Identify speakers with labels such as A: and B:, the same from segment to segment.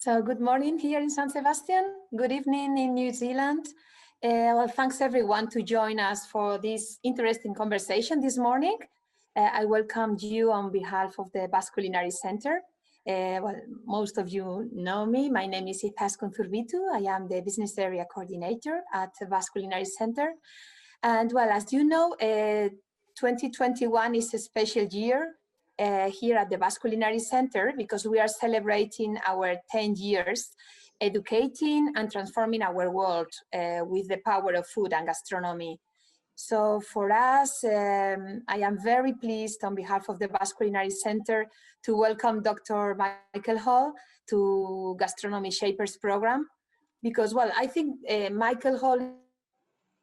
A: So good morning here in San Sebastian. Good evening in New Zealand. Well, thanks everyone to join us for this interesting conversation this morning. I welcome you on behalf of the Basque Culinary Center. Well, most of you know me. My name is controvertido. I am the business area coordinator at the Basque Culinary Center. And well, as you know, 2021 is a special year here at the Basque Culinary Center because we are celebrating our 10 years educating and transforming our world with the power of food and gastronomy. So for us, I am very pleased on behalf of the Basque Culinary Center to welcome Dr. Michael Hall to Gastronomy Shapers program because, well, I think Michael Hall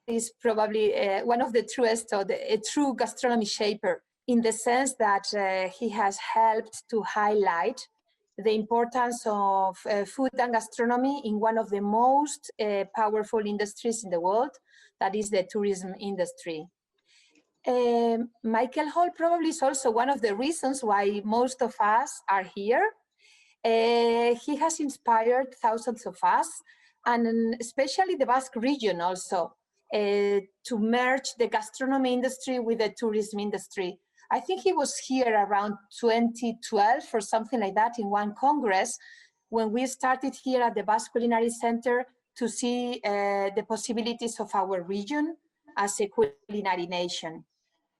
A: is probably one of the truest or a true gastronomy shaper in the sense that he has helped to highlight the importance of food and gastronomy in one of the most powerful industries in the world, that is the tourism industry. Michael Hall probably is also one of the reasons why most of us are here. He has inspired thousands of us, and especially the Basque region also, to merge the gastronomy industry with the tourism industry. I think he was here around 2012 or something like that in one congress when we started here at the Basque Culinary Center to see the possibilities of our region as a culinary nation.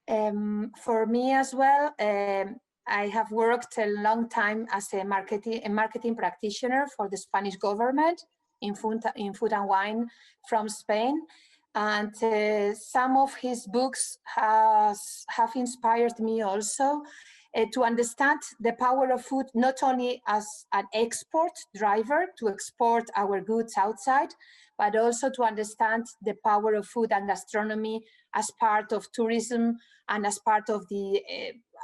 A: For me as well, I have worked a long time as a marketing practitioner for the Spanish government in food and wine from Spain. And some of his books have inspired me also to understand the power of food, not only as an export driver to export our goods outside, but also to understand the power of food and gastronomy as part of tourism and as part of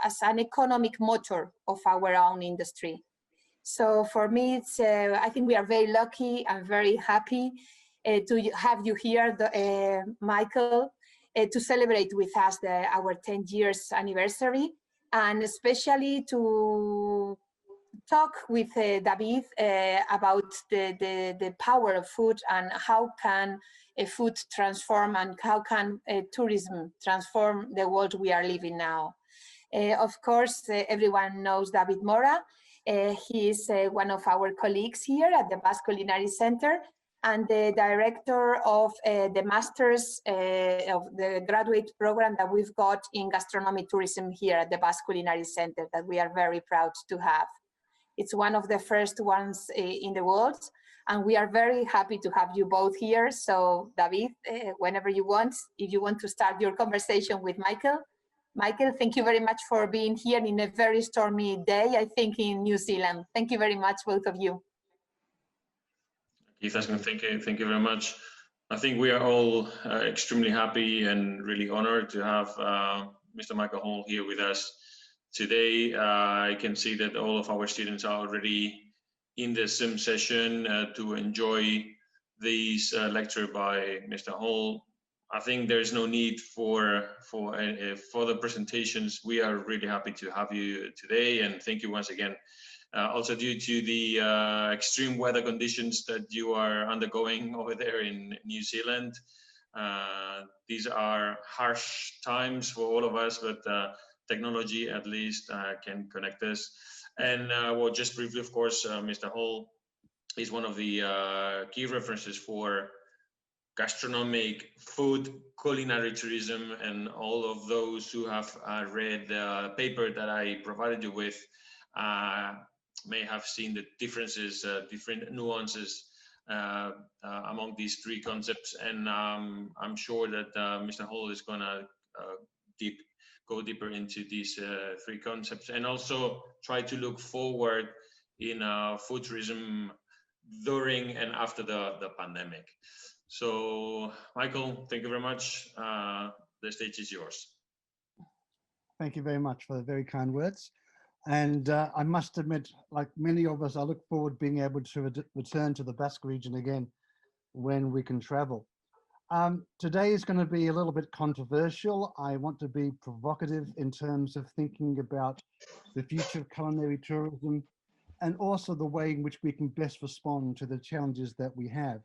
A: as an economic motor of our own industry. So for me, it's, I think we are very lucky and very happy to have you here, Michael, to celebrate with us our 10 years anniversary, and especially to talk with David about the power of food and how can food transform and how can tourism transform the world we are living now. Of course, everyone knows David Mora. He is one of our colleagues here at the Basque Culinary Center, and the director of the master's of the graduate program that we've got in gastronomy tourism here at the Basque Culinary Center that we are very proud to have. It's one of the first ones in the world, and we are very happy to have you both here. So David, whenever you want, if you want to start your conversation with Michael. Michael, thank you very much for being here in a very stormy day, I think, in New Zealand. Thank you very much, both of you.
B: Thank you very much. I think we are all extremely happy and really honored to have Mr. Michael Hall here with us today. I can see that all of our students are already in the Zoom session to enjoy this lecture by Mr. Hall. I think there's no need for further presentations. We are really happy to have you today, and thank you once again. Also due to the extreme weather conditions that you are undergoing over there in New Zealand. These are harsh times for all of us, but technology at least can connect us. And well, just briefly, of course, Mr. Hall is one of the key references for gastronomic food, culinary tourism, and all of those who have read the paper that I provided you with may have seen the differences, different nuances among these three concepts. And I'm sure that Mr. Hall is gonna go deeper into these three concepts and also try to look forward in food tourism during and after the pandemic. So Michael, thank you very much. The stage is yours.
C: Thank you very much for the very kind words. And I must admit, like many of us, I look forward to being able to return to the Basque region again when we can travel. Today is going to be a little bit controversial. I want to be provocative in terms of thinking about the future of culinary tourism and also the way in which we can best respond to the challenges that we have.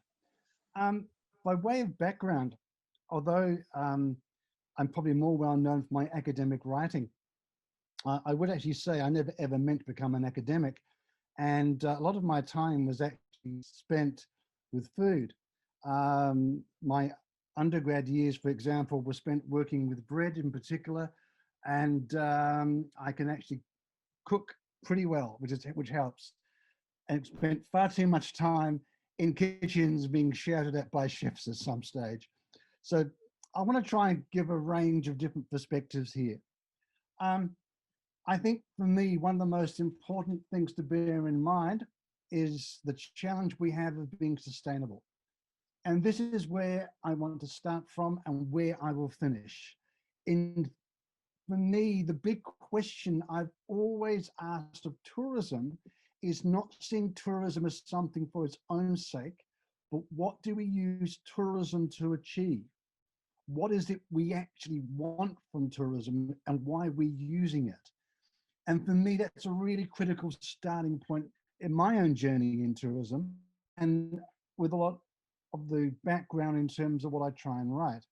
C: By way of background, although I'm probably more well known for my academic writing, I would actually say I never ever meant to become an academic. And a lot of my time was actually spent with food. My undergrad years, for example, were spent working with bread in particular. And I can actually cook pretty well, which helps. And spent far too much time in kitchens being shouted at by chefs at some stage. So I want to try and give a range of different perspectives here. I think for me, one of the most important things to bear in mind is the challenge we have of being sustainable. And this is where I want to start from and where I will finish. For me, the big question I've always asked of tourism is not seeing tourism as something for its own sake, but what do we use tourism to achieve? What is it we actually want from tourism and why we're using it? And for me, that's a really critical starting point in my own journey in tourism and with a lot of the background in terms of what I try and write.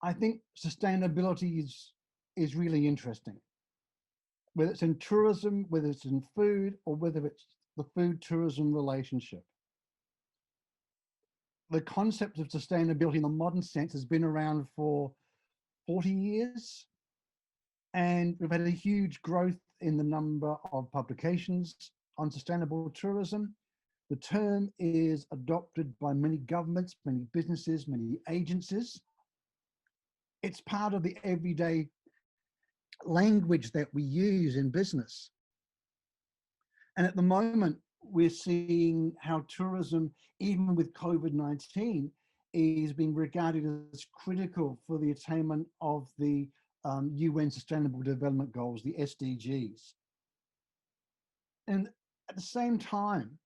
C: I think sustainability is really interesting. Whether it's in tourism, whether it's in food, or whether it's the food-tourism relationship. The concept of sustainability in the modern sense has been around for 40 years, and we've had a huge growth in the number of publications on sustainable tourism. The term is adopted by many governments, many businesses, many agencies. It's part of the everyday language that we use in business. And at the moment, we're seeing how tourism, even with COVID-19, is being regarded as critical for the attainment of the UN Sustainable Development Goals, the SDGs. And at the same time,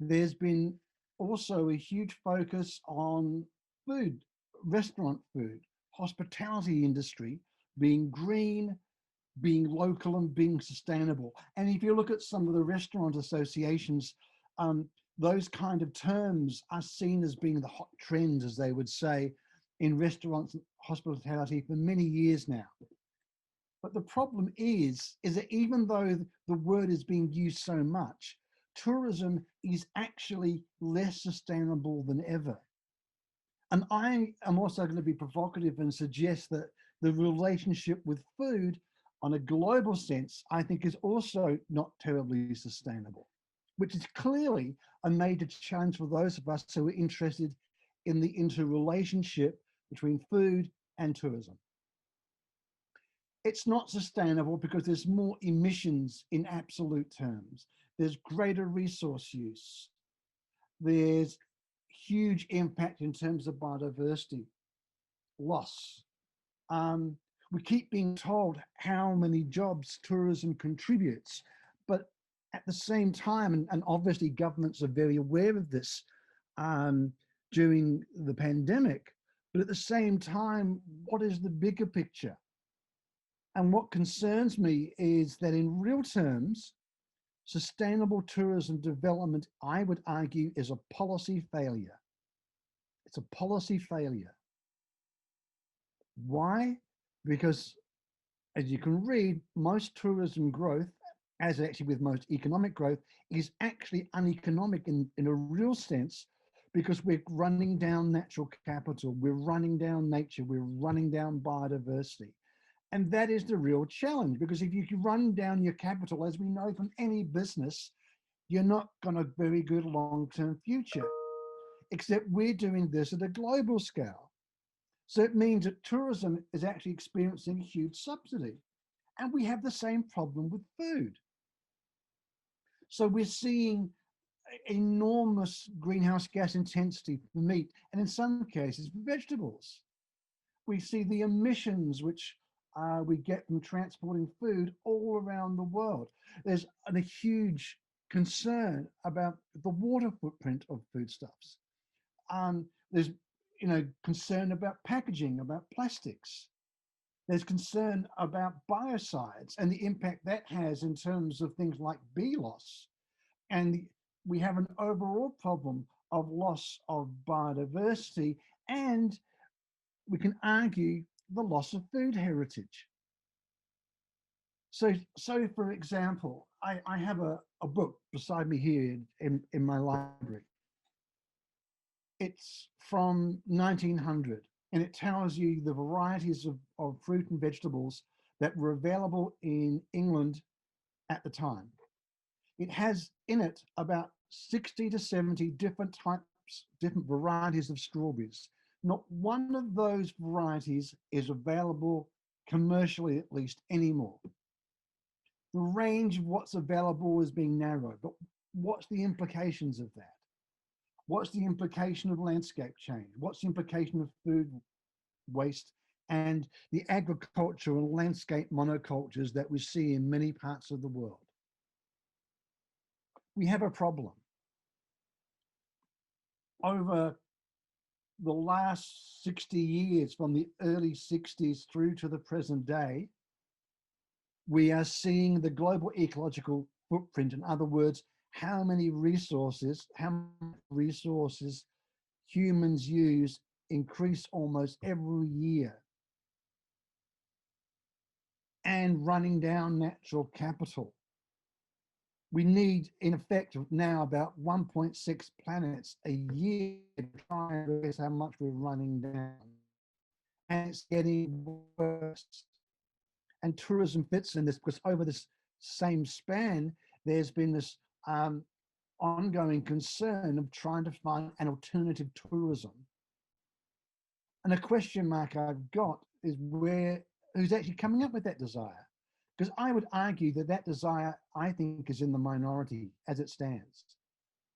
C: there's been also a huge focus on food, restaurant food, hospitality industry being green, being local and being sustainable. And if you look at some of the restaurant associations, those kind of terms are seen as being the hot trends, as they would say, in restaurants and hospitality for many years now. But the problem is that even though the word is being used so much, tourism is actually less sustainable than ever. And I am also going to be provocative and suggest that the relationship with food on a global sense, I think is also not terribly sustainable, which is clearly a major challenge for those of us who are interested in the interrelationship between food and tourism. It's not sustainable because there's more emissions in absolute terms. There's greater resource use. There's huge impact in terms of biodiversity loss. We keep being told how many jobs tourism contributes, but at the same time, and obviously governments are very aware of this during the pandemic, but at the same time, what is the bigger picture? And what concerns me is that in real terms, sustainable tourism development, I would argue, is a policy failure. It's a policy failure. Why? Because as you can read, most tourism growth, as actually with most economic growth, is actually uneconomic in a real sense, because we're running down natural capital, we're running down nature, we're running down biodiversity. And that is the real challenge, because if you run down your capital, as we know from any business, you're not going to have a very good long-term future, except we're doing this at a global scale. So it means that tourism is actually experiencing a huge subsidy. And we have the same problem with food. So we're seeing enormous greenhouse gas intensity for meat, and in some cases, vegetables. We see the emissions which we get from transporting food all around the world. There's a huge concern about the water footprint of foodstuffs. There's concern about packaging, about plastics. There's concern about biocides and the impact that has in terms of things like bee loss. And we have an overall problem of loss of biodiversity, and we can argue the loss of food heritage. So for example, I have a book beside me here in my library. It's from 1900, and it tells you the varieties of fruit and vegetables that were available in England at the time. It has in it about 60 to 70 different types, different varieties of strawberries. Not one of those varieties is available commercially, at least, anymore. The range of what's available is being narrowed, but what's the implications of that? What's the implication of landscape change? What's the implication of food waste and the agricultural and landscape monocultures that we see in many parts of the world? We have a problem. Over the last 60 years, from the early 60s through to the present day, we are seeing the global ecological footprint. In other words, how many resources humans use increase almost every year, and running down natural capital. We need, in effect, now about 1.6 planets a year to try and realize how much we're running down. And it's getting worse. And tourism fits in this, because over this same span, there's been this ongoing concern of trying to find an alternative tourism. And a question mark I've got is who's actually coming up with that desire? Because I would argue that desire, I think, is in the minority as it stands.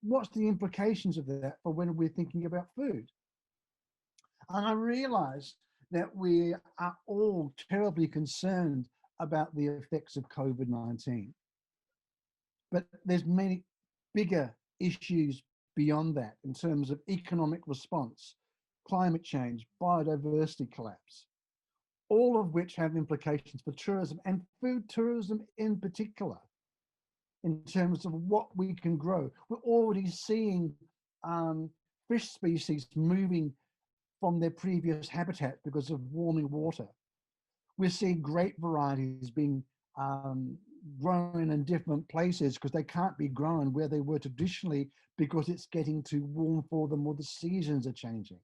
C: What's the implications of that for when we're thinking about food? And I realize that we are all terribly concerned about the effects of COVID-19. But there's many bigger issues beyond that in terms of economic response, climate change, biodiversity collapse, all of which have implications for tourism and food tourism in particular, in terms of what we can grow. We're already seeing fish species moving from their previous habitat because of warming water. We're seeing grape varieties being grown in different places because they can't be grown where they were traditionally because it's getting too warm for them or the seasons are changing.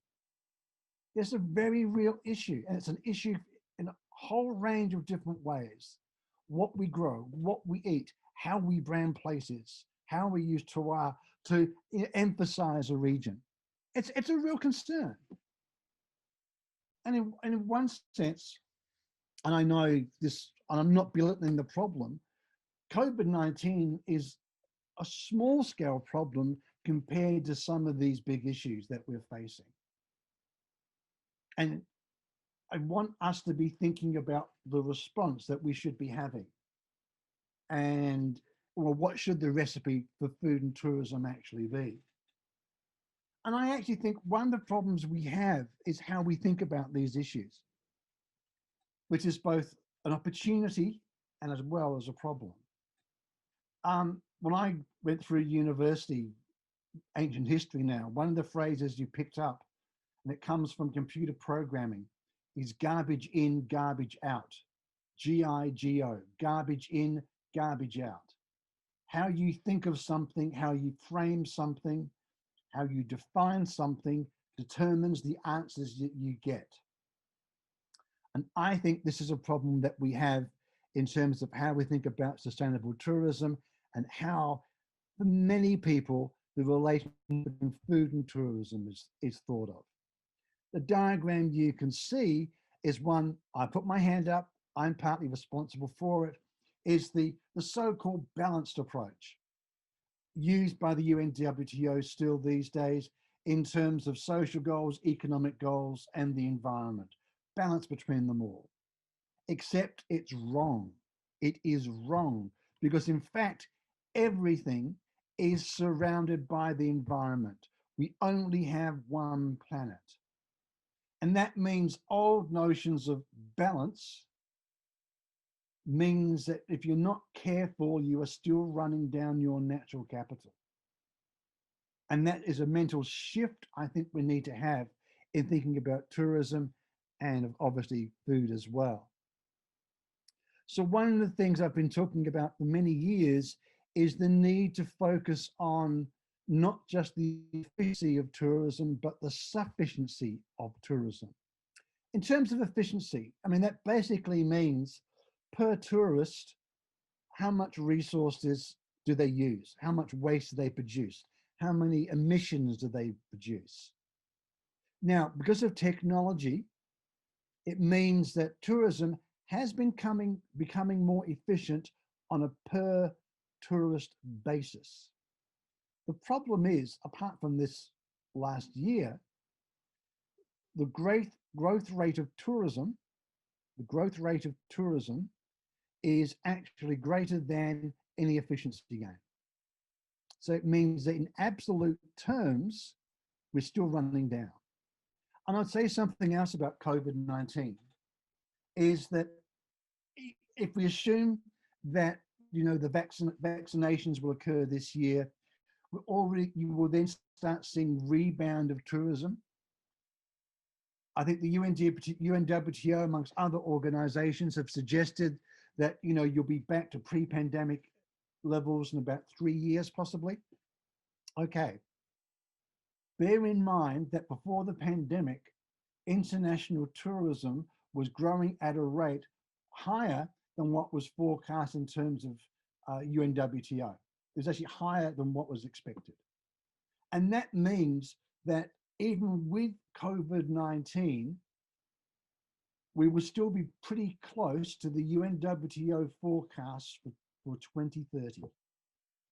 C: It's a very real issue, and it's an issue in a whole range of different ways. What we grow, what we eat, how we brand places, how we use terroir to emphasize a region. It's a real concern. And in one sense, and I know this, and I'm not belittling the problem, COVID-19 is a small scale problem compared to some of these big issues that we're facing. And I want us to be thinking about the response that we should be having. And well, what should the recipe for food and tourism actually be? And I actually think one of the problems we have is how we think about these issues, which is both an opportunity and as well as a problem. When I went through university, ancient history now, one of the phrases you picked up, and it comes from computer programming, is garbage in, garbage out. GIGO, garbage in, garbage out. How you think of something, how you frame something, how you define something determines the answers that you get. And I think this is a problem that we have in terms of how we think about sustainable tourism and how, for many people, the relation between food and tourism is thought of. The diagram you can see is one, I put my hand up, I'm partly responsible for it, is the so-called balanced approach used by the UNWTO still these days in terms of social goals, economic goals, and the environment. Balance between them all. Except it's wrong. It is wrong because in fact, everything is surrounded by the environment. We only have one planet. And that means old notions of balance means that if you're not careful, you are still running down your natural capital. And that is a mental shift I think we need to have in thinking about tourism and obviously food as well. So one of the things I've been talking about for many years is the need to focus on not just the efficiency of tourism, but the sufficiency of tourism. In terms of efficiency, I mean, that basically means per tourist, how much resources do they use? How much waste do they produce? How many emissions do they produce? Now, because of technology, it means that tourism has been becoming more efficient on a per tourist basis. The problem is, apart from this last year, the growth rate of tourism is actually greater than any efficiency gain. So it means that in absolute terms, we're still running down. And I'd say something else about COVID-19 is that if we assume that the vaccinations will occur this year, you will then start seeing rebound of tourism. I think the UNWTO, amongst other organizations, have suggested that you'll be back to pre-pandemic levels in about 3 years, possibly. Okay. Bear in mind that before the pandemic, international tourism was growing at a rate higher than what was forecast in terms of UNWTO. It was actually higher than what was expected. And that means that even with COVID-19, we will still be pretty close to the UNWTO forecast for 2030,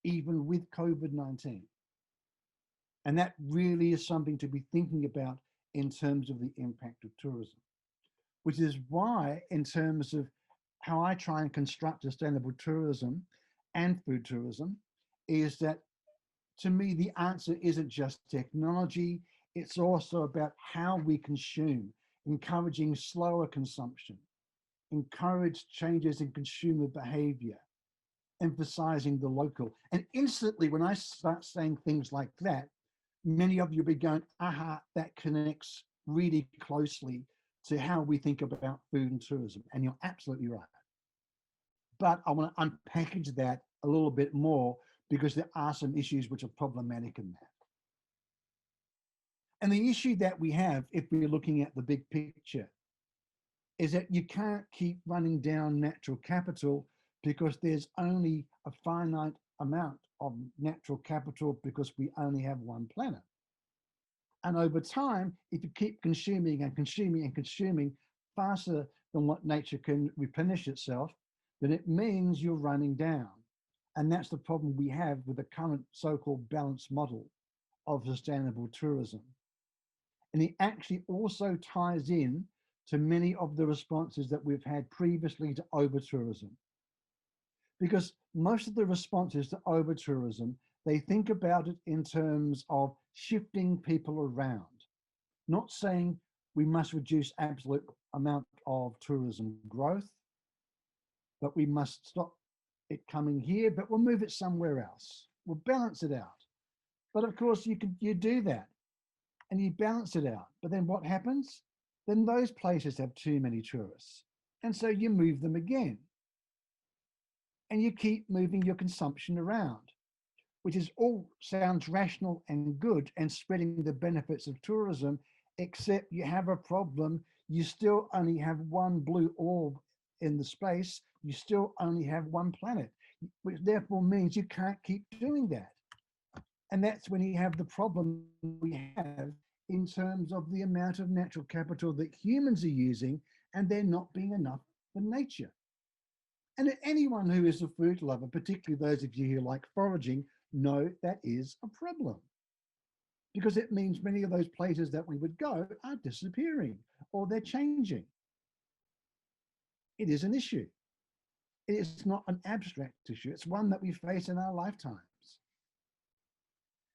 C: even with COVID-19. And that really is something to be thinking about in terms of the impact of tourism, which is why, in terms of how I try and construct sustainable tourism and food tourism, is that, to me, the answer isn't just technology, it's also about how we consume, encouraging slower consumption, encourage changes in consumer behavior, emphasizing the local. And instantly, when I start saying things like that, many of you will be going, aha, that connects really closely to how we think about food and tourism. And you're absolutely right. But I want to unpackage that a little bit more because there are some issues which are problematic in that. And the issue that we have, if we're looking at the big picture, is that you can't keep running down natural capital because there's only a finite amount of natural capital because we only have one planet. And over time, if you keep consuming and consuming and consuming faster than what nature can replenish itself, then it means you're running down. And that's the problem we have with the current so-called balanced model of sustainable tourism. And it actually also ties in to many of the responses that we've had previously to over-tourism. Because most of the responses to over-tourism, they think about it in terms of shifting people around, not saying we must reduce absolute amount of tourism growth, but we must stop it coming here, but we'll move it somewhere else. We'll balance it out. But of course, you do that and you balance it out. But then what happens? Then those places have too many tourists. And so you move them again. And you keep moving your consumption around, which is all sounds rational and good and spreading the benefits of tourism, except you have a problem. You still only have one blue orb in the space. You still only have one planet, which therefore means you can't keep doing that. And that's when you have the problem we have in terms of the amount of natural capital that humans are using, and there not being enough for nature. And anyone who is a food lover, particularly those of you who like foraging, know that is a problem. Because it means many of those places that we would go are disappearing or they're changing. It is an issue. It's not an abstract issue. It's one that we face in our lifetimes.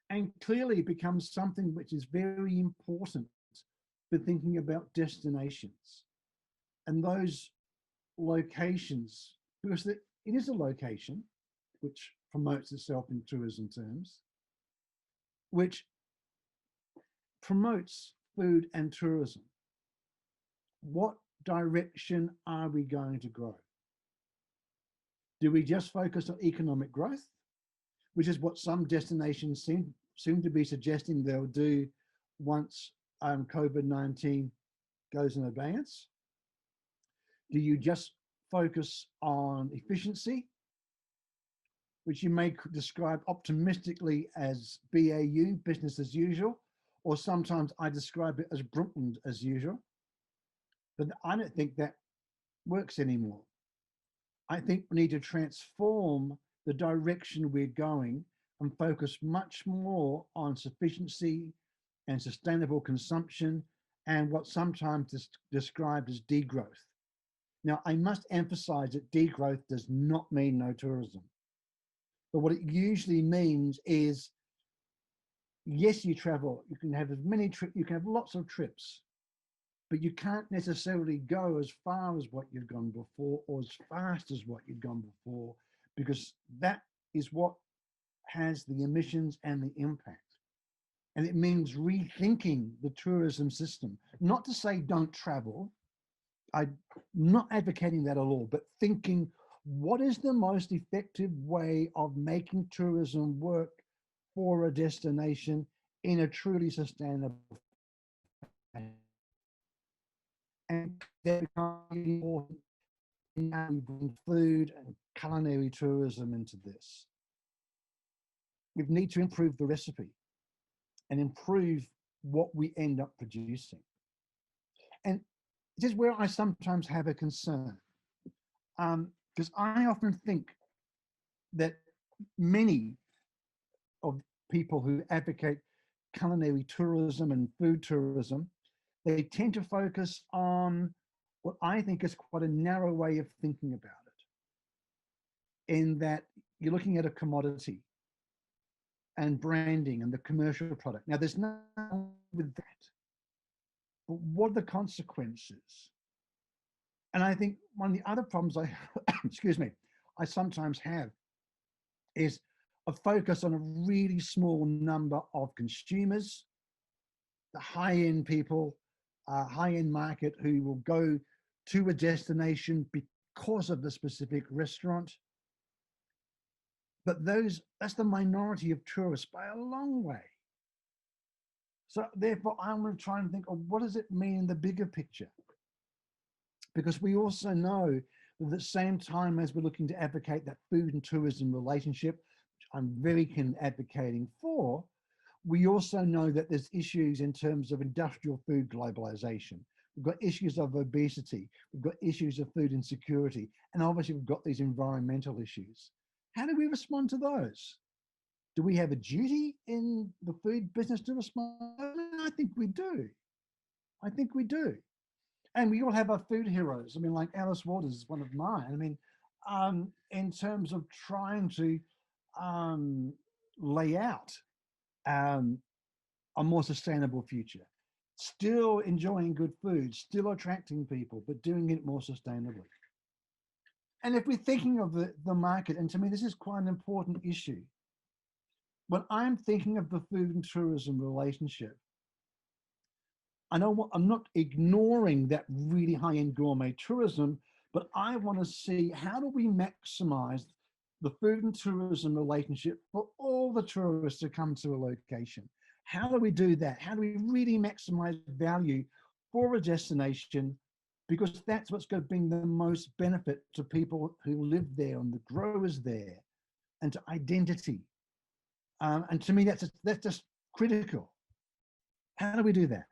C: And clearly becomes something which is very important but thinking about destinations and those locations, because it is a location which promotes itself in tourism terms, which promotes food and tourism. What direction are we going to grow? Do we just focus on economic growth, which is what some destinations seem to be suggesting they'll do once COVID-19 goes in abeyance? Do you just focus on efficiency, which you may describe optimistically as BAU, business as usual, or sometimes I describe it as Brooklyn as usual? But I don't think that works anymore. I think we need to transform the direction we're going and focus much more on sufficiency and sustainable consumption and what's sometimes described as degrowth. Now, I must emphasize that degrowth does not mean no tourism. But what it usually means is, yes, you travel, you can have as many trips, you can have lots of trips, but you can't necessarily go as far as what you've gone before or as fast as what you've gone before, because that is what has the emissions and the impact. And it means rethinking the tourism system, not to say don't travel. I'm not advocating that at all, but thinking what is the most effective way of making tourism work for a destination in a truly sustainable fashion. And that becomes important in how we bring food and culinary tourism into this. We need to improve the recipe and improve what we end up producing. And this is where I sometimes have a concern, because I often think that many of people who advocate culinary tourism and food tourism, they tend to focus on what I think is quite a narrow way of thinking about it, in that you're looking at a commodity and branding and the commercial product. Now, there's nothing wrong with that, but what are the consequences? And I think one of the other problems excuse me, I sometimes have is a focus on a really small number of consumers, the high-end people, high-end market who will go to a destination because of the specific restaurant. But that's the minority of tourists by a long way. So therefore, I'm going to try and think of what does it mean in the bigger picture? Because we also know that at the same time as we're looking to advocate that food and tourism relationship, which I'm very keen advocating for, we also know that there's issues in terms of industrial food globalization. We've got issues of obesity. We've got issues of food insecurity. And obviously we've got these environmental issues. How do we respond to those? Do we have a duty in the food business to respond? I think we do. I think we do. And we all have our food heroes. I mean, like Alice Waters is one of mine. I mean, in terms of trying to lay out a more sustainable future, still enjoying good food, still attracting people, but doing it more sustainably. And if we're thinking of the market, and to me, this is quite an important issue. When I'm thinking of the food and tourism relationship, I know what, I'm not ignoring that really high-end gourmet tourism, but I want to see how do we maximize the food and tourism relationship for all the tourists to come to a location? How do we do that? How do we really maximize value for a destination? Because that's what's going to bring the most benefit to people who live there and the growers there and to identity. And to me, that's just critical. How do we do that?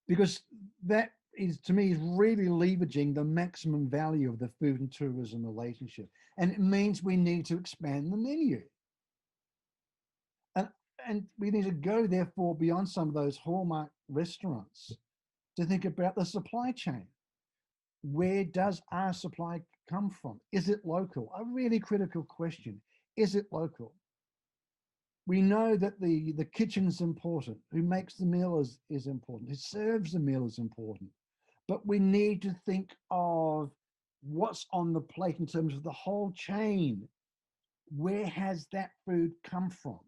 C: Because that is, to me, is really leveraging the maximum value of the food and tourism relationship. And it means we need to expand the menu. And we need to go, therefore, beyond some of those hallmark restaurants to think about the supply chain. Where does our supply come from? Is it local? A really critical question. Is it local? We know that the kitchen's important. Who makes the meal is important. Who serves the meal is important. But we need to think of what's on the plate in terms of the whole chain. Where has that food come from?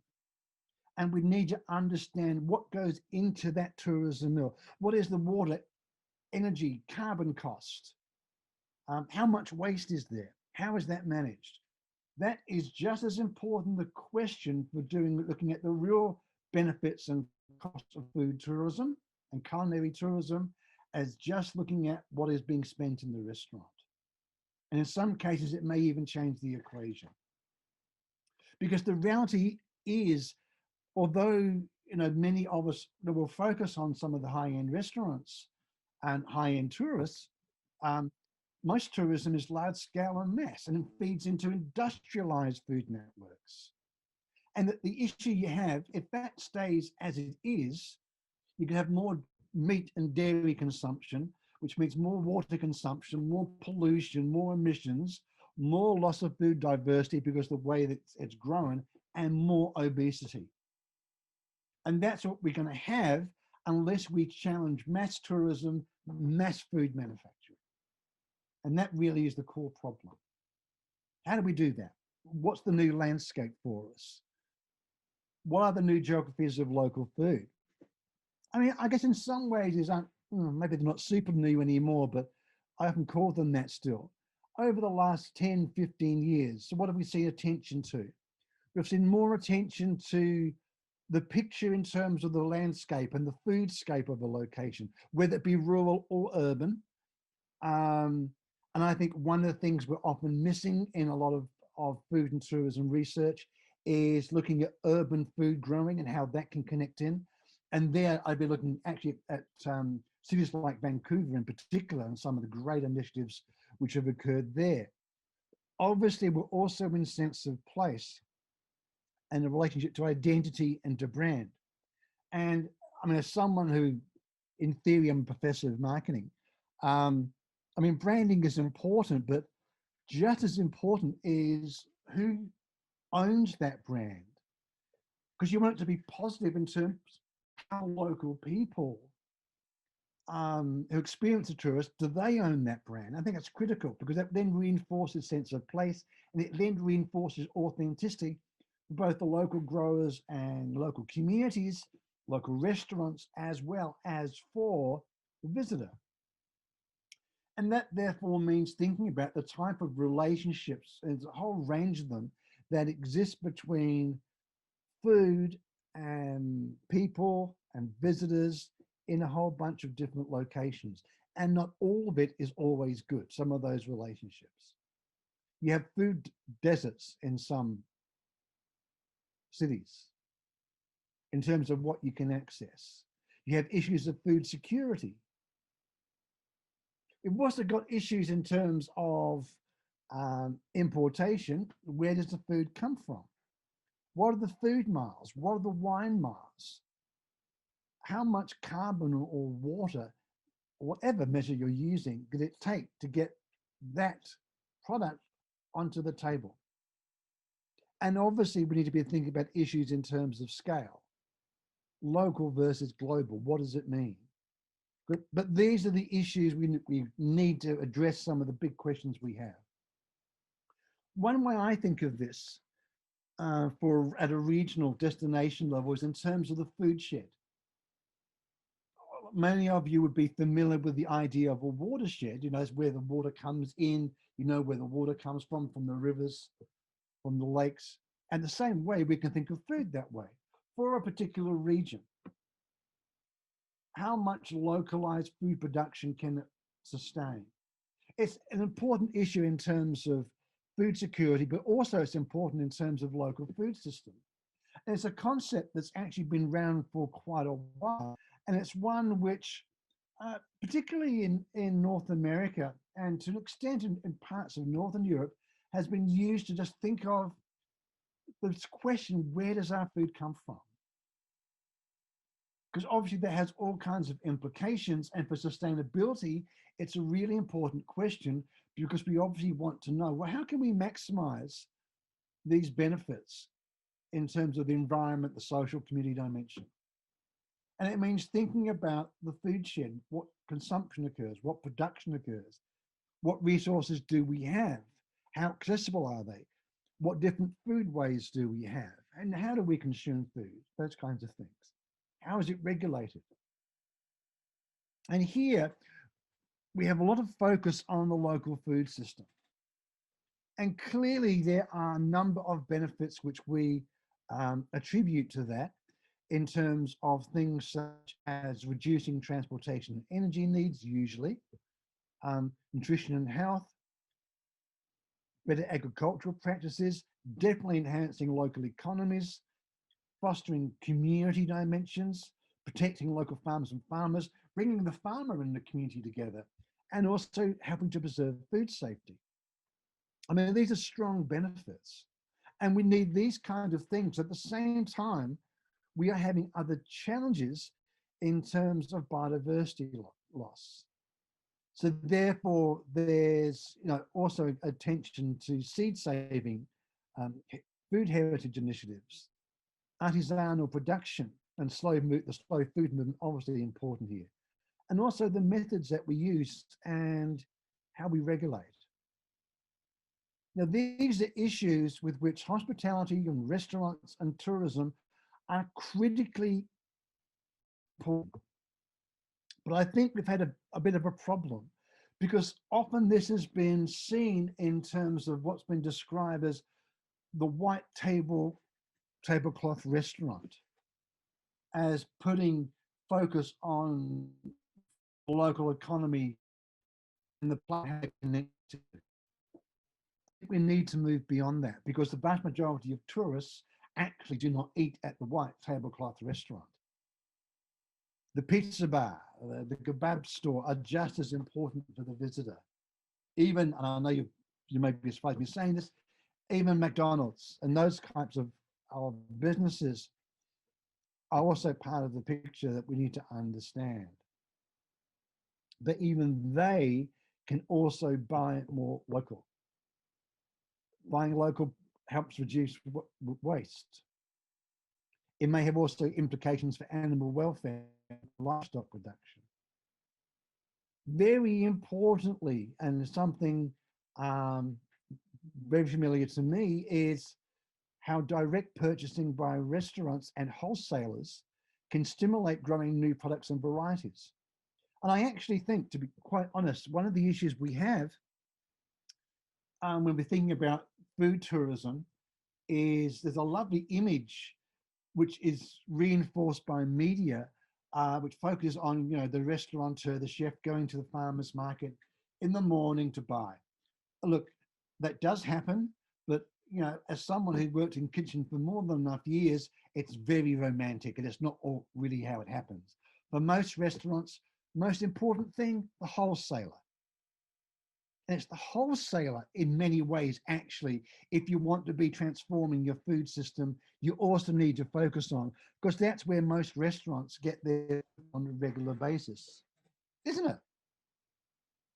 C: And we need to understand what goes into that tourism meal. What is the water, energy, carbon cost? How much waste is there? How is that managed? That is just as important a question for looking at the real benefits and costs of food tourism and culinary tourism as just looking at what is being spent in the restaurant. And in some cases, it may even change the equation. Because the reality is, although many of us will focus on some of the high-end restaurants and high-end tourists, most tourism is large scale and mass, and it feeds into industrialized food networks. And that the issue you have, if that stays as it is, you can have more meat and dairy consumption, which means more water consumption, more pollution, more emissions, more loss of food diversity because of the way that it's grown, and more obesity. And that's what we're going to have unless we challenge mass tourism, mass food manufacturing. And that really is the core problem. How do we do that? What's the new landscape for us? What are the new geographies of local food? I mean, I guess in some ways, maybe they're not super new anymore, but I often call them that still. Over the last 10, 15 years, so what have we seen attention to? We've seen more attention to the picture in terms of the landscape and the foodscape of a location, whether it be rural or urban. And I think one of the things we're often missing in a lot of food and tourism research is looking at urban food growing and how that can connect in. And there I'd be looking actually at cities like Vancouver in particular and some of the great initiatives which have occurred there. Obviously, we're also in sense of place and the relationship to identity and to brand. And I mean, as someone who, in theory, I'm a professor of marketing, I mean, branding is important, but just as important is who owns that brand. Because you want it to be positive in terms of how local people who experience a tourist, do they own that brand? I think that's critical because that then reinforces sense of place and it then reinforces authenticity for both the local growers and local communities, local restaurants, as well as for the visitor. And that therefore means thinking about the type of relationships, and there's a whole range of them that exist between food and people and visitors in a whole bunch of different locations. And not all of it is always good, some of those relationships. You have food deserts in some cities in terms of what you can access. You have issues of food security. We've also got issues in terms of importation. Where does the food come from? What are the food miles? What are the wine miles? How much carbon or water, or whatever measure you're using, did it take to get that product onto the table? And obviously we need to be thinking about issues in terms of scale. Local versus global, what does it mean? But these are the issues we need to address, some of the big questions we have. One way I think of this at a regional destination level is in terms of the food shed. Many of you would be familiar with the idea of a watershed. You know, it's where the water comes in, you know where the water comes from the rivers, from the lakes. And the same way we can think of food that way for a particular region. How much localized food production can it sustain? It's an important issue in terms of food security, but also it's important in terms of local food system. And it's a concept that's actually been around for quite a while. And it's one which, particularly in North America and to an extent in parts of Northern Europe, has been used to just think of this question, where does our food come from? Because obviously that has all kinds of implications, and for sustainability, it's a really important question because we obviously want to know, well, how can we maximize these benefits in terms of the environment, the social community dimension. And it means thinking about the food shed, what consumption occurs, what production occurs, what resources do we have, how accessible are they, what different food ways do we have, and how do we consume food, those kinds of things. How is it regulated? And here we have a lot of focus on the local food system. And clearly there are a number of benefits which we attribute to that in terms of things such as reducing transportation and energy needs, usually, nutrition and health, better agricultural practices, definitely enhancing local economies, fostering community dimensions, protecting local farmers and farmers, bringing the farmer and the community together, and also helping to preserve food safety. I mean, these are strong benefits. And we need these kinds of things. At the same time, we are having other challenges in terms of biodiversity loss. So therefore, there's also attention to seed saving, food heritage initiatives, artisanal production, and the slow food movement, obviously important here. And also the methods that we use and how we regulate. Now, these are issues with which hospitality and restaurants and tourism are critically important. But I think we've had a bit of a problem because often this has been seen in terms of what's been described as the white tablecloth restaurant, as putting focus on the local economy and the planet connected. We need to move beyond that because the vast majority of tourists actually do not eat at the white tablecloth restaurant. The pizza bar, the kebab store are just as important for the visitor. Even, and I know you may be surprised me saying this, even McDonald's and those types of businesses are also part of the picture that we need to understand. But even they can also buy more local. Buying local helps reduce waste. It may have also implications for animal welfare and livestock production. Very importantly, and something very familiar to me, is how direct purchasing by restaurants and wholesalers can stimulate growing new products and varieties. And I actually think, to be quite honest, one of the issues we have when we're thinking about food tourism is there's a lovely image which is reinforced by media, which focuses on the restaurateur, the chef going to the farmer's market in the morning to buy. Look, that does happen, but as someone who worked in kitchen for more than enough years, it's very romantic, and it's not all really how it happens. For most restaurants, most important thing, the wholesaler. And it's the wholesaler in many ways, actually, if you want to be transforming your food system, you also need to focus on, because that's where most restaurants get their on a regular basis, isn't it?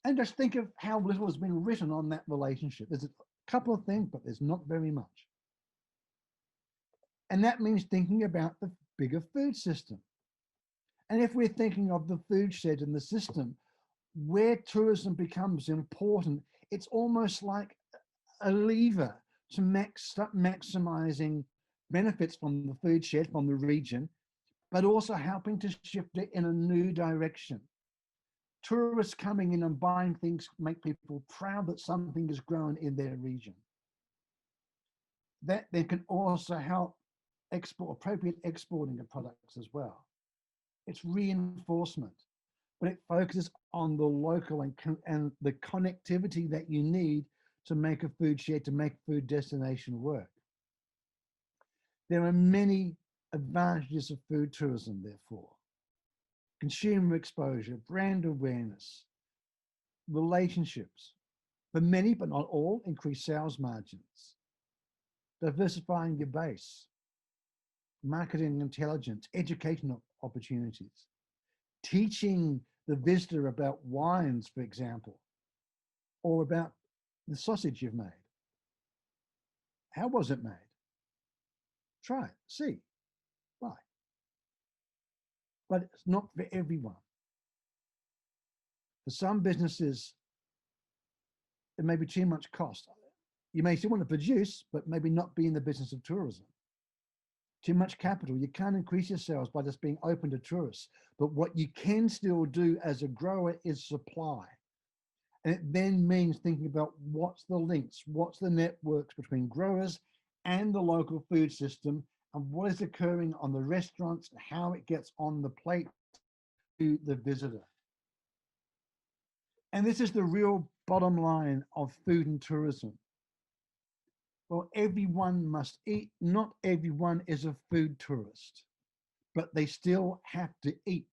C: And just think of how little has been written on that relationship. There's a couple of things, but there's not very much. And that means thinking about the bigger food system. And if we're thinking of the food shed and the system, where tourism becomes important, it's almost like a lever to maximizing benefits from the food shed, from the region, but also helping to shift it in a new direction. Tourists coming in and buying things make people proud that something is grown in their region. That then can also help appropriate exporting of products as well. It's reinforcement, but it focuses on the local and the connectivity that you need to make a food shed, to make food destination work. There are many advantages of food tourism, therefore. Consumer exposure, brand awareness, relationships. For many, but not all, increased sales margins. Diversifying your base, marketing intelligence, educational opportunities, teaching the visitor about wines, for example, or about the sausage you've made. How was it made? Try it, see, buy. But it's not for everyone. For some businesses, it may be too much cost. You may still want to produce, but maybe not be in the business of tourism. Too much capital. You can't increase your sales by just being open to tourists. But what you can still do as a grower is supply. And it then means thinking about what's the links, what's the networks between growers and the local food system, and what is occurring on the restaurants and how it gets on the plate to the visitor. And this is the real bottom line of food and tourism. Well, everyone must eat. Not everyone is a food tourist, but they still have to eat.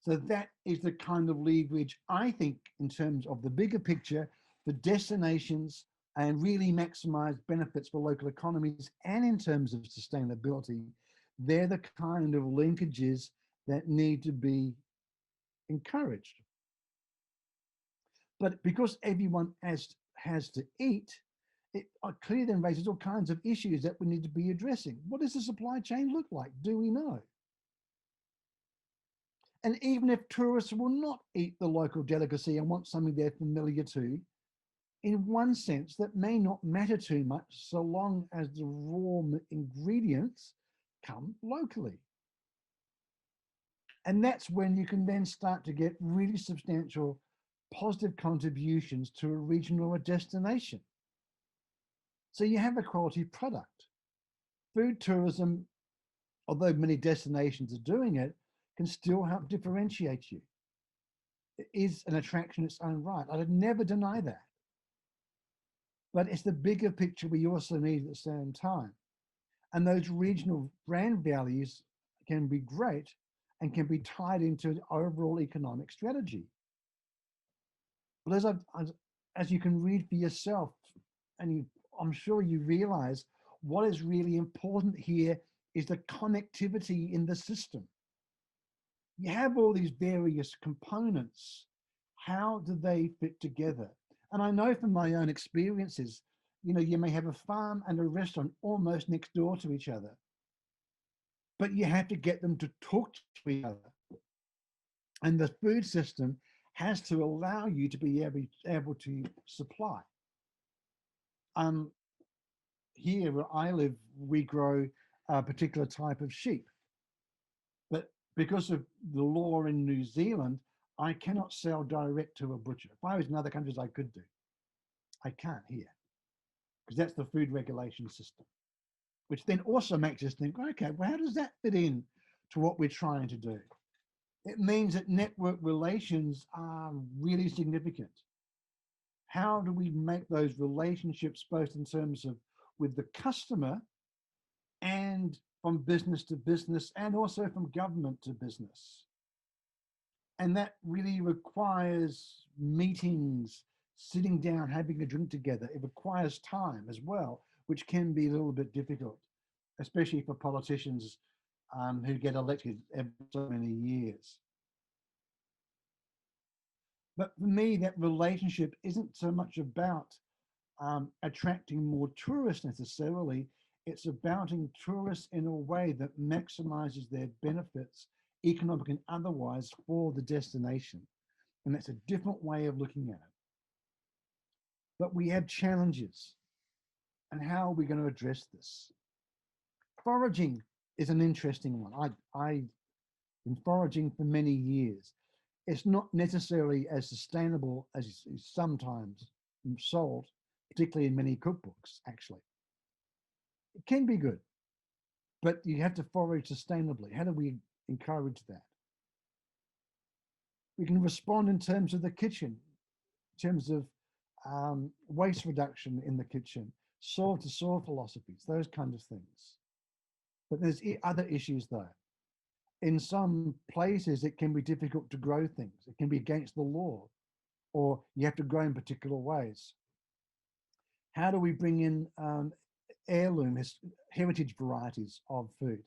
C: So that is the kind of leverage, I think, in terms of the bigger picture for destinations and really maximize benefits for local economies, and in terms of sustainability, they're the kind of linkages that need to be encouraged. But because everyone has to eat, it clearly then raises all kinds of issues that we need to be addressing. What does the supply chain look like? Do we know? And even if tourists will not eat the local delicacy and want something they're familiar to, in one sense, that may not matter too much so long as the raw ingredients come locally. And that's when you can then start to get really substantial positive contributions to a region or a destination. So you have a quality product. Food tourism, although many destinations are doing it, can still help differentiate you. It is an attraction in its own right. I would never deny that. But it's the bigger picture we also need at the same time. And those regional brand values can be great and can be tied into an overall economic strategy. But as you can read for yourself, and I'm sure you realize what is really important here is the connectivity in the system. You have all these various components. How do they fit together? And I know from my own experiences, you may have a farm and a restaurant almost next door to each other, but you have to get them to talk to each other. And the food system has to allow you to be able to supply. Here where I live, we grow a particular type of sheep. But because of the law in New Zealand, I cannot sell direct to a butcher. If I was in other countries, I could do. I can't here, because that's the food regulation system, which then also makes us think, okay, well, how does that fit in to what we're trying to do? It means that network relations are really significant. How do we make those relationships both in terms of with the customer and from business to business and also from government to business? And that really requires meetings, sitting down, having a drink together. It requires time as well, which can be a little bit difficult, especially for politicians who get elected every so many years. But for me, that relationship isn't so much about attracting more tourists necessarily. It's about tourists in a way that maximizes their benefits, economic and otherwise, for the destination. And that's a different way of looking at it. But we have challenges. And how are we going to address this? Foraging is an interesting one. I've been foraging for many years. It's not necessarily as sustainable as is sometimes sold, particularly in many cookbooks, actually. It can be good, but you have to forage sustainably. How do we encourage that? We can respond in terms of the kitchen, in terms of waste reduction in the kitchen, soil to soil philosophies, those kinds of things. But there's other issues though. In some places, it can be difficult to grow things. It can be against the law, or you have to grow in particular ways. How do we bring in heirloom, heritage varieties of food?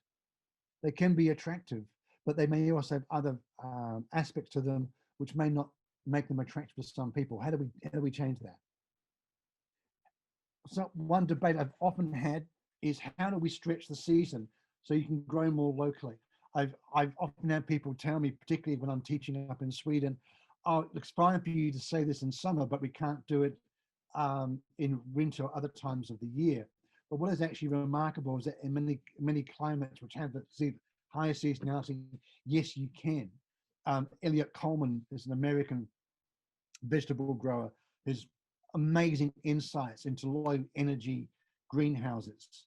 C: They can be attractive, but they may also have other aspects to them which may not make them attractive to some people. How do we change that? So one debate I've often had is how do we stretch the season so you can grow more locally? I've often had people tell me, particularly when I'm teaching up in Sweden, oh, it looks fine for you to say this in summer, but we can't do it in winter or other times of the year. But what is actually remarkable is that in many climates which have the higher seasonality, yes, you can. Eliot Coleman is an American vegetable grower. His amazing insights into low energy greenhouses.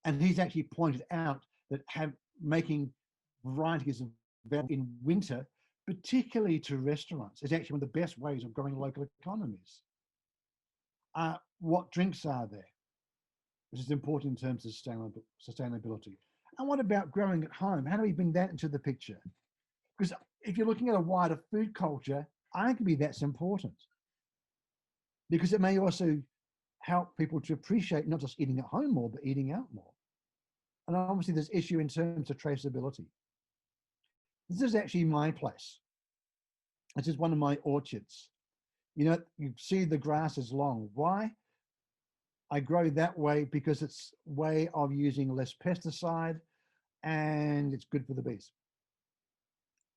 C: And he's actually pointed out that making varieties in winter, particularly to restaurants, is actually one of the best ways of growing local economies. What drinks are there, which is important in terms of sustainability? And what about growing at home? How do we bring that into the picture? Because if you're looking at a wider food culture, arguably that's important, because it may also help people to appreciate not just eating at home more, but eating out more. And obviously there's issue in terms of traceability. This is actually my place. This is one of my orchards. You know, you see the grass is long. Why? I grow that way because it's a way of using less pesticide and it's good for the bees.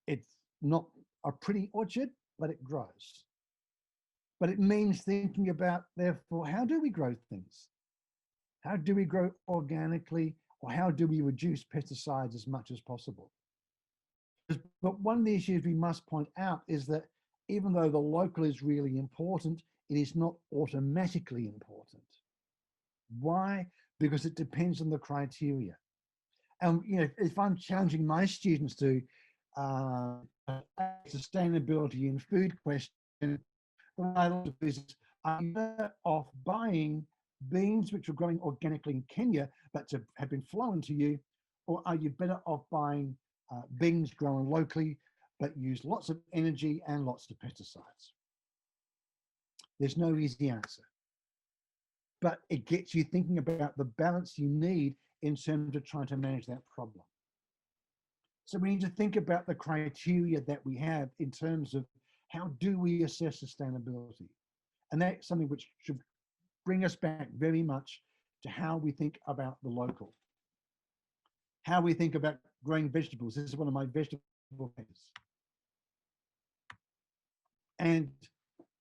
C: It's not a pretty orchard, but it grows. But it means thinking about, therefore, how do we grow things? How do we grow organically, or how do we reduce pesticides as much as possible? But one of the issues we must point out is that even though the local is really important, it is not automatically important. Why? Because it depends on the criteria. And you know, if I'm challenging my students to sustainability in food question, the way I look at this is, are you better off buying beans which are growing organically in Kenya but have been flown to you, or are you better off buying beans grown locally but use lots of energy and lots of pesticides? There's no easy answer, but it gets you thinking about the balance you need in terms of trying to manage that problem. So we need to think about the criteria that we have in terms of how do we assess sustainability? And that's something which should bring us back very much to how we think about the local, how we think about growing vegetables. This is one of my vegetable papers. And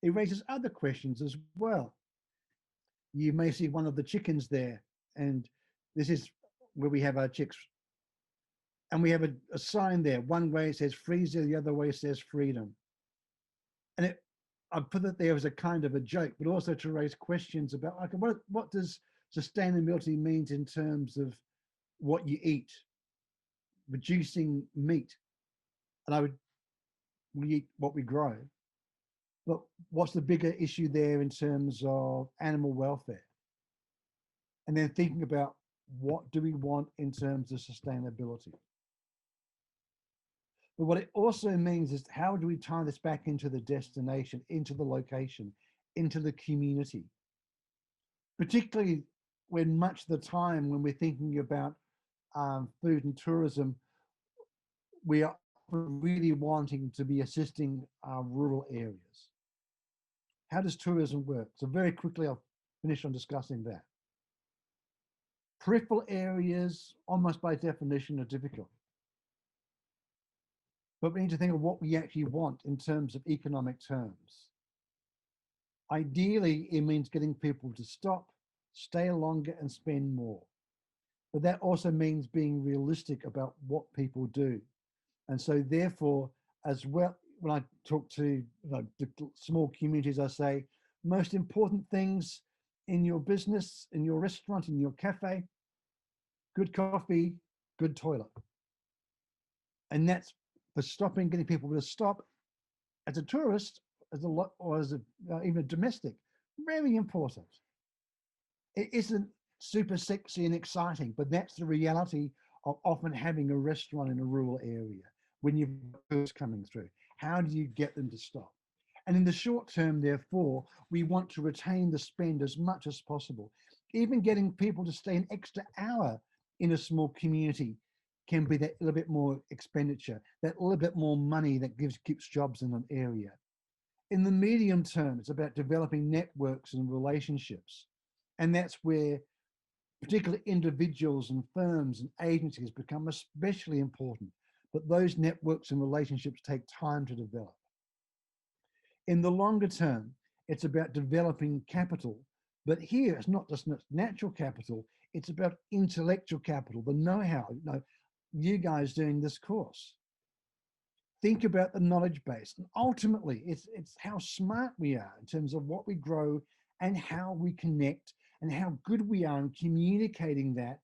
C: it raises other questions as well. You may see one of the chickens there, and this is where we have our chicks. And we have a sign there. One way it says freezer, the other way it says freedom. And I put it there as a kind of a joke, but also to raise questions about, okay, what does sustainability mean in terms of what you eat, reducing meat? And we eat what we grow. But what's the bigger issue there in terms of animal welfare? And then thinking about what do we want in terms of sustainability? But what it also means is how do we tie this back into the destination, into the location, into the community? Particularly when much of the time when we're thinking about food and tourism, we are really wanting to be assisting our rural areas. How does tourism work? So very quickly, I'll finish on discussing that. Peripheral areas, almost by definition, are difficult. But we need to think of what we actually want in terms of economic terms. Ideally, it means getting people to stop, stay longer, and spend more. But that also means being realistic about what people do. And so therefore, as well, when I talk to the small communities, I say, most important things in your business, in your restaurant, in your cafe, good coffee, good toilet. And that's for stopping, getting people to stop as a tourist, or as even a domestic, very important. It isn't super sexy and exciting, but that's the reality of often having a restaurant in a rural area when you've got tourists coming through. How do you get them to stop? And in the short term, therefore, we want to retain the spend as much as possible. Even getting people to stay an extra hour in a small community can be that little bit more expenditure, that little bit more money that keeps jobs in an area. In the medium term, it's about developing networks and relationships. And that's where Particular individuals and firms and agencies become especially important, but those networks and relationships take time to develop. In the longer term, it's about developing capital, but here it's not just natural capital, it's about intellectual capital, the know-how. You know, you guys doing this course. Think about the knowledge base, and ultimately it's how smart we are in terms of what we grow and how we connect and how good we are in communicating that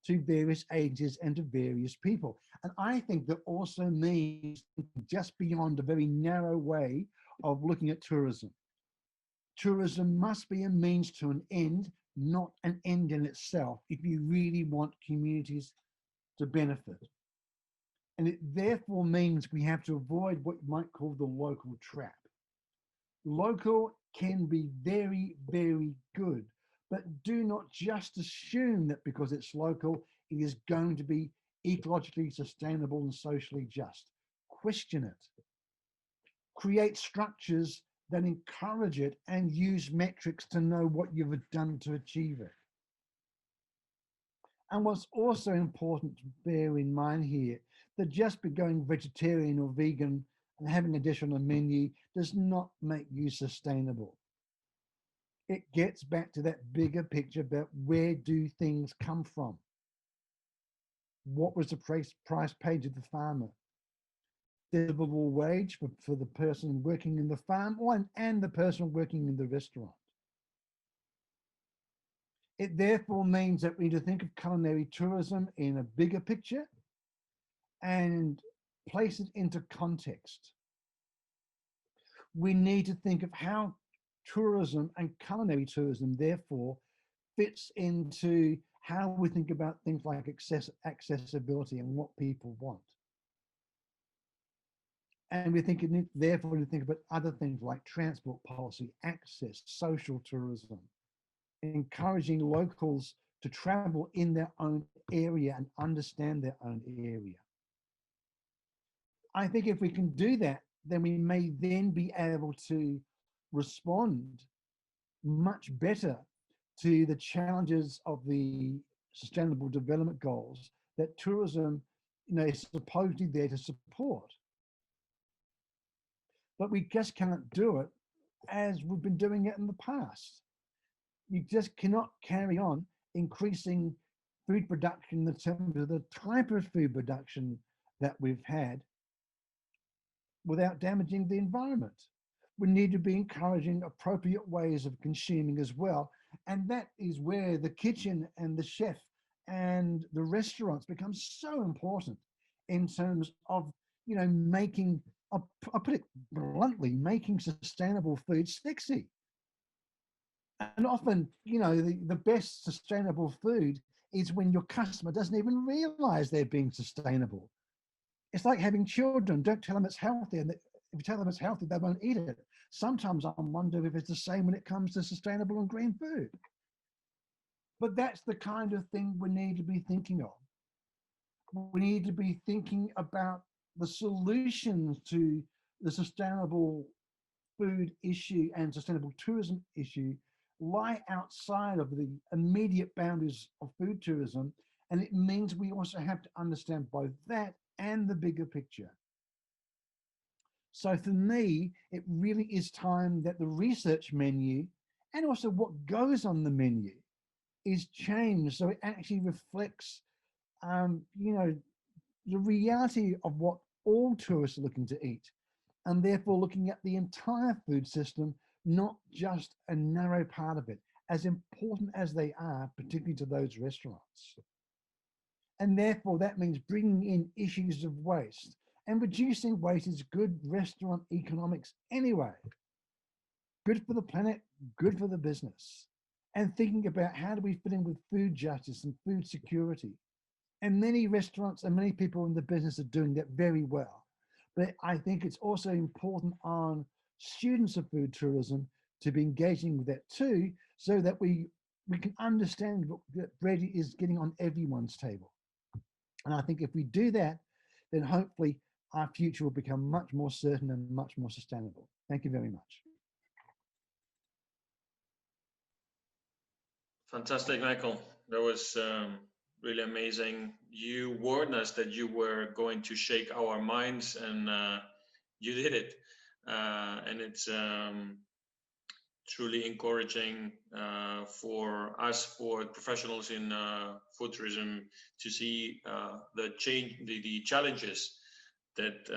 C: to various ages and to various people. And I think that also means just beyond a very narrow way of looking at tourism. Tourism must be a means to an end, not an end in itself, if you really want communities to benefit. And it therefore means we have to avoid what you might call the local trap. Local can be very, very good, but do not just assume that because it's local, it is going to be ecologically sustainable and socially just. Question it. Create structures that encourage it and use metrics to know what you've done to achieve it. And what's also important to bear in mind here, that just be going vegetarian or vegan and having a dish on a menu does not make you sustainable. It gets back to that bigger picture about where do things come from? What was the price paid to the farmer? The livable wage for the person working in the farm and the person working in the restaurant. It therefore means that we need to think of culinary tourism in a bigger picture and place it into context. We need to think of how tourism and culinary tourism therefore fits into how we think about things like accessibility and what people want. And we think therefore we think about other things like transport policy, access, social tourism, encouraging locals to travel in their own area and understand their own area. I think if we can do that, then we may then be able to respond much better to the challenges of the Sustainable Development Goals that tourism, is supposedly there to support. But we just can't do it as we've been doing it in the past. You just cannot carry on increasing food production in terms of the type of food production that we've had without damaging the environment. We need to be encouraging appropriate ways of consuming as well. And that is where the kitchen and the chef and the restaurants become so important in terms of, making, I'll put it bluntly, making sustainable food sexy. And often, the best sustainable food is when your customer doesn't even realize they're being sustainable. It's like having children. Don't tell them it's healthy. And if you tell them it's healthy, they won't eat it. Sometimes I wonder if it's the same when it comes to sustainable and green food. But that's the kind of thing we need to be thinking of. We need to be thinking about the solutions to the sustainable food issue and sustainable tourism issue lie outside of the immediate boundaries of food tourism. And it means we also have to understand both that and the bigger picture. So for me, it really is time that the research menu and also what goes on the menu is changed so it actually reflects, the reality of what all tourists are looking to eat, and therefore looking at the entire food system, not just a narrow part of it, as important as they are, particularly to those restaurants. And therefore that means bringing in issues of waste, and reducing waste is good restaurant economics anyway. Good for the planet, good for the business. And thinking about how do we fit in with food justice and food security. And many restaurants and many people in the business are doing that very well. But I think it's also important on students of food tourism to be engaging with that too, so that we can understand that bread is getting on everyone's table. And I think if we do that, then hopefully our future will become much more certain and much more sustainable. Thank you very much.
B: Fantastic, Michael. That was really amazing. You warned us that you were going to shake our minds, and you did it. And it's truly encouraging for us, for professionals in food tourism, to see the change, the challenges that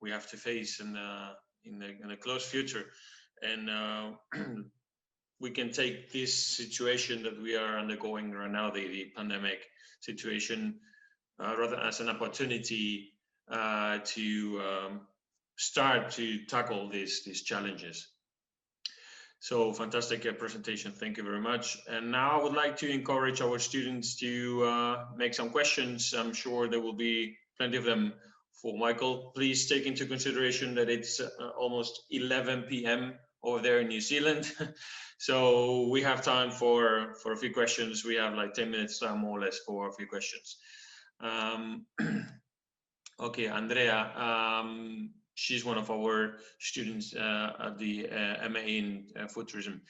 B: we have to face in the close future. And we can take this situation that we are undergoing right now, the pandemic situation, rather as an opportunity to start to tackle these challenges. So fantastic presentation. Thank you very much. And now I would like to encourage our students to make some questions. I'm sure there will be plenty of them for Michael. Please take into consideration that it's almost 11 p.m. over there in New Zealand. So we have time for a few questions. We have like 10 minutes time more or less for a few questions. Okay, Andrea, she's one of our students at the MA in food tourism.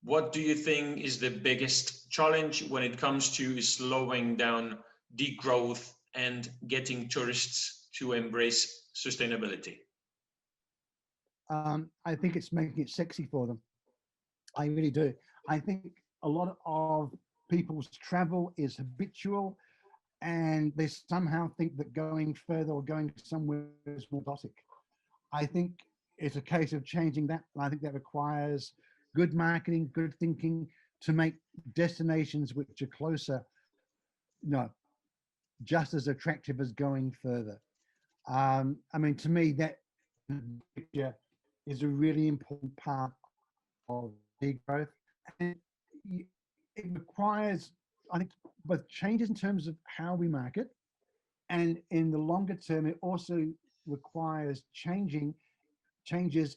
B: What do you think is the biggest challenge when it comes to slowing down degrowth and getting tourists to embrace sustainability?
C: I think it's making it sexy for them. I really do. I think a lot of people's travel is habitual, and they somehow think that going further or going somewhere is more exotic. I think it's a case of changing that. And I think that requires good marketing, good thinking to make destinations which are closer, just as attractive as going further. I mean, to me, that picture is a really important part of growth. And it requires, I think, both changes in terms of how we market, and in the longer term, it also requires changes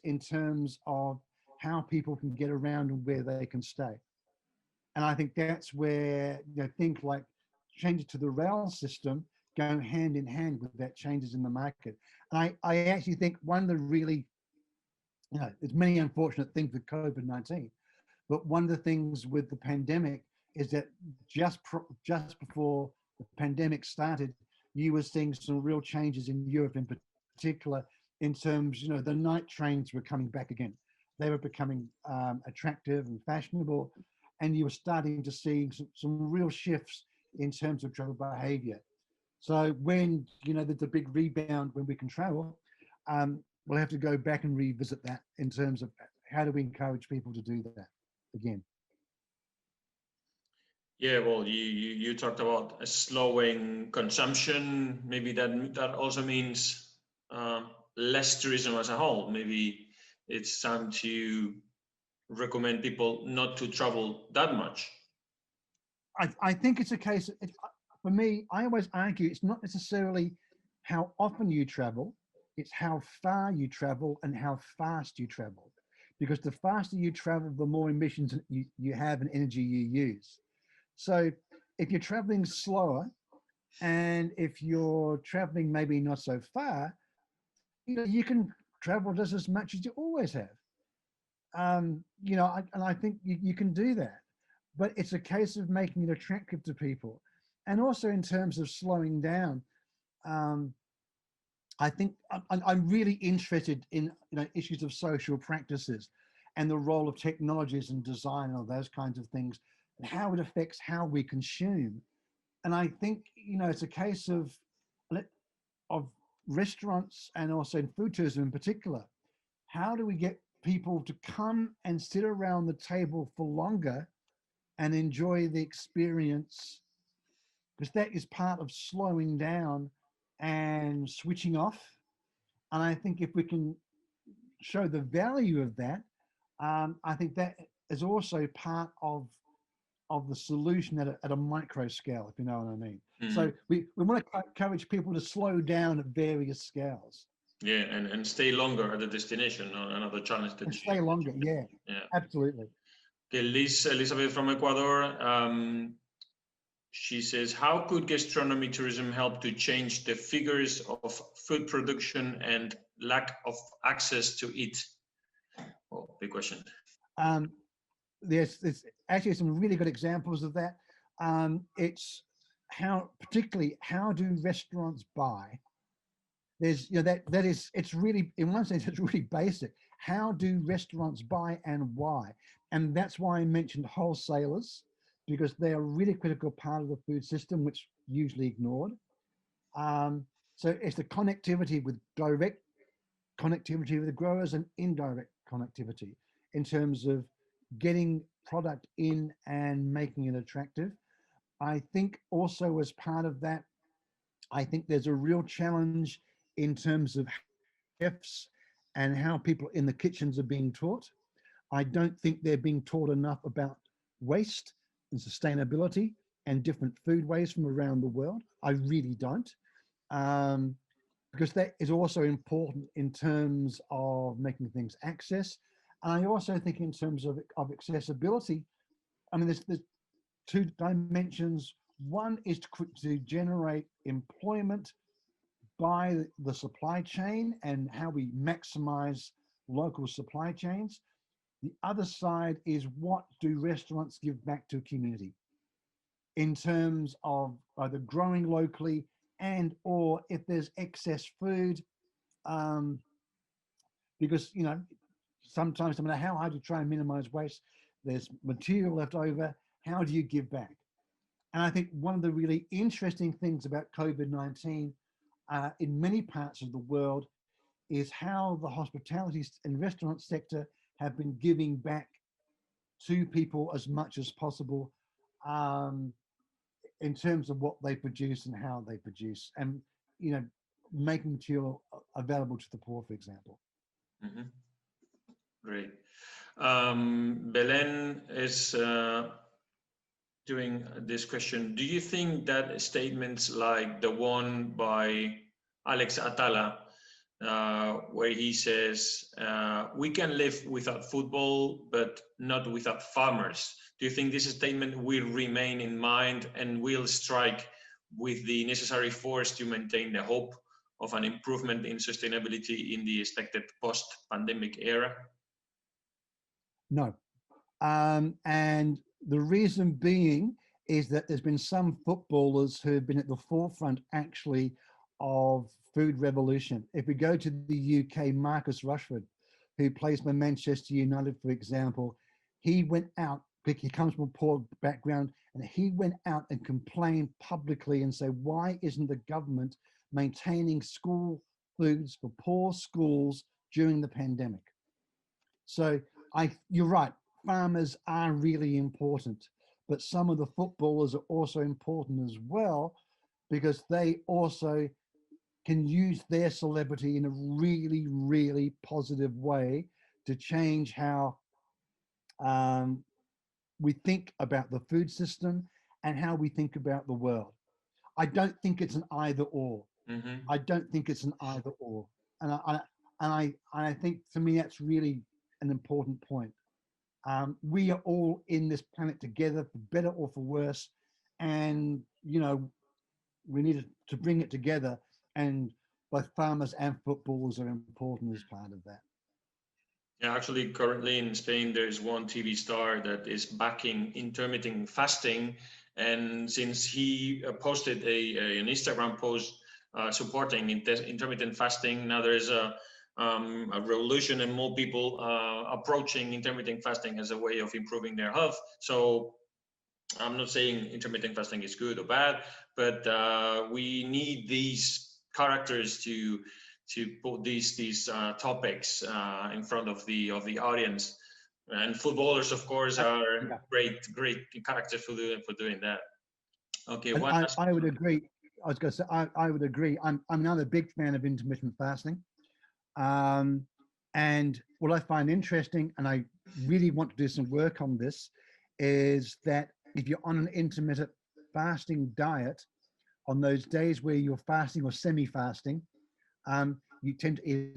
C: in terms of how people can get around and where they can stay. And I think that's where things like changes to the rail system go hand in hand with that changes in the market. And I actually think one of the really, there's many unfortunate things with COVID-19, but one of the things with the pandemic is that just before the pandemic started, you were seeing some real changes in Europe in particular, in terms, the night trains were coming back again. They were becoming attractive and fashionable, and you were starting to see some real shifts in terms of travel behavior. So when, there's a big rebound when we can travel, we'll have to go back and revisit that in terms of how do we encourage people to do that again.
B: Yeah, well, you talked about a slowing consumption. Maybe that also means less tourism as a whole. Maybe it's time to recommend people not to travel that much.
C: I think it's a case, for me, I always argue it's not necessarily how often you travel, it's how far you travel and how fast you travel. Because the faster you travel, the more emissions you have and energy you use. So if you're traveling slower, and if you're traveling maybe not so far, you can travel just as much as you always have. And I think you can do that, but it's a case of making it attractive to people. And also in terms of slowing down, I think I'm really interested in issues of social practices and the role of technologies and design and all those kinds of things, and how it affects how we consume. And I think it's a case of restaurants and also in food tourism in particular. How do we get people to come and sit around the table for longer and enjoy the experience? Because that is part of slowing down and switching off. And I think if we can show the value of that, I think that is also part of the solution at a micro scale, if you know what I mean. Mm-hmm. So we want to encourage people to slow down at various scales.
B: Yeah, and stay longer at the destination. Another challenge.
C: And stay longer, yeah, absolutely.
B: Okay, Elizabeth from Ecuador, she says, how could gastronomy tourism help to change the figures of food production and lack of access to it? Oh, big question.
C: there's actually some really good examples of that. It's particularly how do restaurants buy? There's, it's really, in one sense, it's really basic. How do restaurants buy and why? And that's why I mentioned wholesalers, because they are a really critical part of the food system, which usually ignored. So it's the connectivity with direct connectivity with the growers and indirect connectivity in terms of getting product in and making it attractive. I think also as part of that, I think there's a real challenge in terms of chefs and how people in the kitchens are being taught. I don't think they're being taught enough about waste and sustainability and different food ways from around the world. I really don't. Because that is also important in terms of making things access. And I also think in terms of accessibility, I mean, there's two dimensions. One is to generate employment by the supply chain and how we maximize local supply chains. The other side is what do restaurants give back to a community in terms of either growing locally and or if there's excess food, because sometimes no matter how hard you try and minimize waste, there's material left over. How do you give back? And I think one of the really interesting things about COVID-19 in many parts of the world is how the hospitality and restaurant sector have been giving back to people as much as possible, in terms of what they produce and how they produce, and making material available to the poor, for example.
B: Mm-hmm. Great. Belen is doing this question. Do you think that statements like the one by Alex Atala, where he says, we can live without football, but not without farmers. Do you think this statement will remain in mind and will strike with the necessary force to maintain the hope of an improvement in sustainability in the expected post-pandemic era?
C: No. And the reason being is that there's been some footballers who have been at the forefront actually of food revolution. If we go to the UK, Marcus Rashford, who plays for Manchester United, for example, he went out, he comes from a poor background, and he went out and complained publicly and said, why isn't the government maintaining school foods for poor schools during the pandemic? So you're right, farmers are really important, but some of the footballers are also important as well, because they also can use their celebrity in a really, really positive way to change how we think about the food system and how we think about the world. I don't think it's an either or.
B: Mm-hmm.
C: I don't think it's an either or. And I think to me, that's really an important point. We are all in this planet together, for better or for worse. And, we need to bring it together, and both farmers and footballers are important as part of that.
B: Yeah, actually, currently in Spain, there is one TV star that is backing intermittent fasting. And since he posted an Instagram post supporting intermittent fasting, now there is a revolution and more people approaching intermittent fasting as a way of improving their health. So I'm not saying intermittent fasting is good or bad, but we need these characters to put these topics in front of the audience. And footballers, of course, are great characters for doing that. Okay,
C: I would agree. I was going to say I would agree. I'm another big fan of intermittent fasting, and what I find interesting, and I really want to do some work on this, is that if you're on an intermittent fasting diet, on those days where you're fasting or semi-fasting, you tend to eat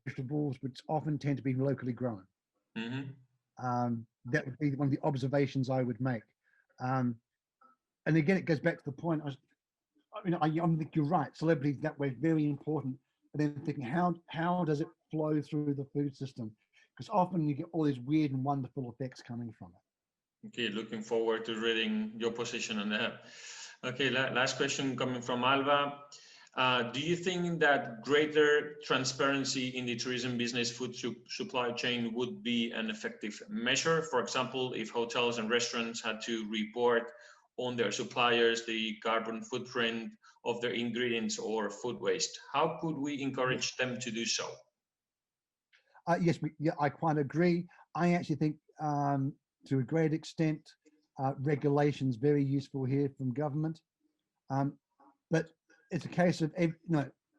C: vegetables, which often tend to be locally grown.
B: Mm-hmm.
C: That would be one of the observations I would make. And again, it goes back to the point. I think you're right. Celebrities that way very important. But then thinking, how does it flow through the food system? Because often you get all these weird and wonderful effects coming from it.
B: Okay, looking forward to reading your position on that. Okay, last question coming from Alba. Do you think that greater transparency in the tourism business food supply chain would be an effective measure? For example, if hotels and restaurants had to report on their suppliers the carbon footprint of their ingredients or food waste, how could we encourage them to do so?
C: Yes, yeah, I quite agree. I actually think to a great extent, regulation's very useful here from government. But it's a case of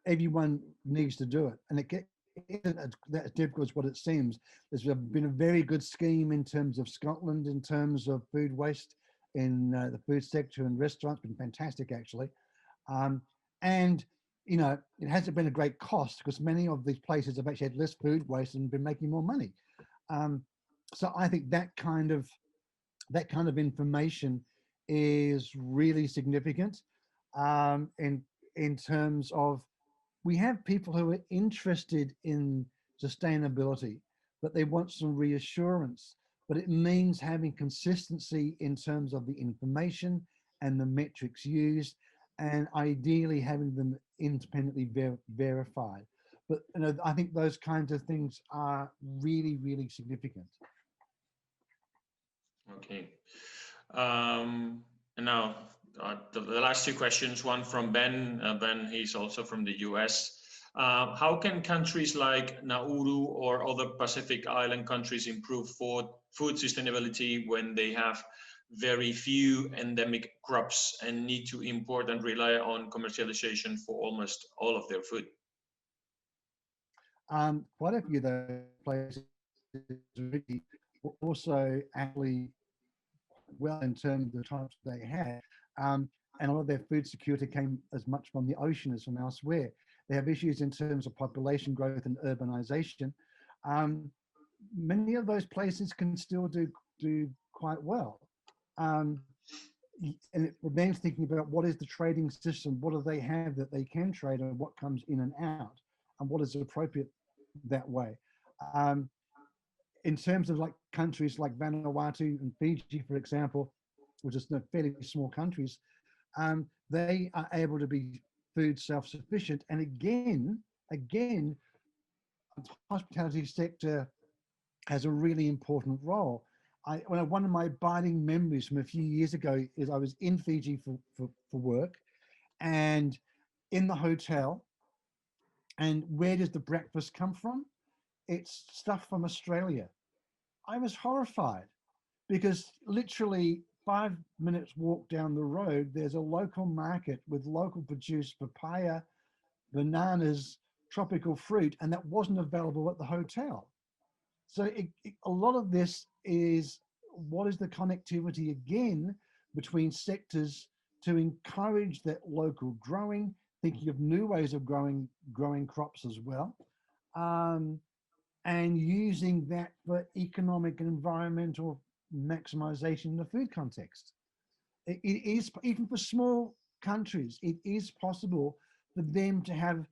C: everyone needs to do it, and it isn't as difficult as what it seems. There's been a very good scheme in terms of Scotland, in terms of food waste in the food sector and restaurants. Been fantastic actually, and it hasn't been a great cost because many of these places have actually had less food waste and been making more money. So I think that kind of information is really significant. In terms of, we have people who are interested in sustainability, but they want some reassurance. But it means having consistency in terms of the information and the metrics used, and ideally having them independently verified. But I think those kinds of things are really, really significant.
B: Okay. And now the last two questions, one from Ben. Ben, he's also from the US. How can countries like Nauru or other Pacific Island countries improve food sustainability when they have very few endemic crops and need to import and rely on commercialization for almost all of their food?
C: Quite a few of those places really also actually well in terms of the types they had. And a lot of their food security came as much from the ocean as from elsewhere. They have issues in terms of population growth and urbanization. Many of those places can still do quite well. And then thinking about what is the trading system, what do they have that they can trade, and what comes in and out, and what is appropriate that way. In terms of like countries like Vanuatu and Fiji, for example, which is fairly small countries, they are able to be food self-sufficient. And again, the hospitality sector has a really important role. One of my abiding memories from a few years ago is I was in Fiji for work, and in the hotel, and where does the breakfast come from? It's stuff from Australia. I was horrified because literally 5 minutes walk down the road, there's a local market with local produced papaya, bananas, tropical fruit, and that wasn't available at the hotel. So a lot of this is, what is the connectivity again between sectors to encourage that local growing, thinking of new ways of growing crops as well, and using that for economic and environmental maximization in the food context. It is, even for small countries, it is possible for them to have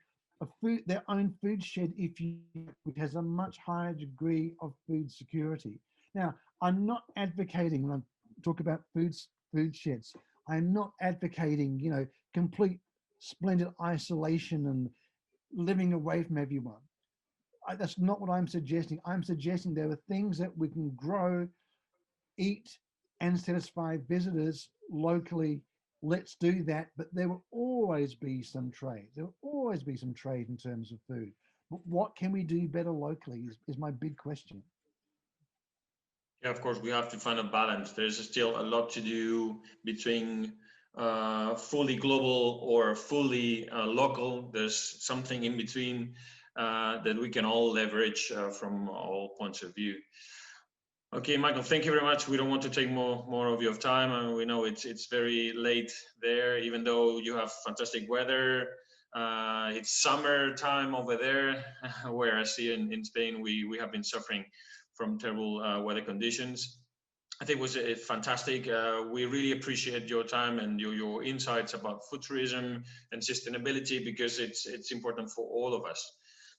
C: their own food shed, which has a much higher degree of food security. Now, I'm not advocating, when I talk about food sheds, I'm not advocating, complete splendid isolation and living away from everyone. That's not what I'm suggesting. I'm suggesting there are things that we can grow, eat, and satisfy visitors locally. Let's do that. But there will always be some trade. There will always be some trade in terms of food. But what can we do better locally is my big question.
B: Yeah, of course, we have to find a balance. There's still a lot to do between fully global or fully local. There's something in between that we can all leverage from all points of view. Okay, Michael, thank you very much. We don't want to take more of your time, and we know it's very late there, even though you have fantastic weather. It's summer time over there, whereas here in Spain we have been suffering from terrible weather conditions. I think it was fantastic. We really appreciate your time and your insights about food tourism and sustainability, because it's important for all of us.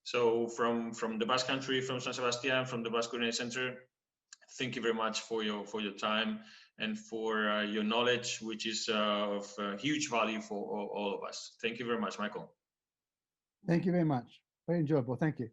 B: So from the Basque Country, from San Sebastian, from the Basque Culinary Center, thank you very much for your time and for your knowledge, which is of huge value for all of us. Thank you very much, Michael.
C: Thank you very much. Very enjoyable. Thank you.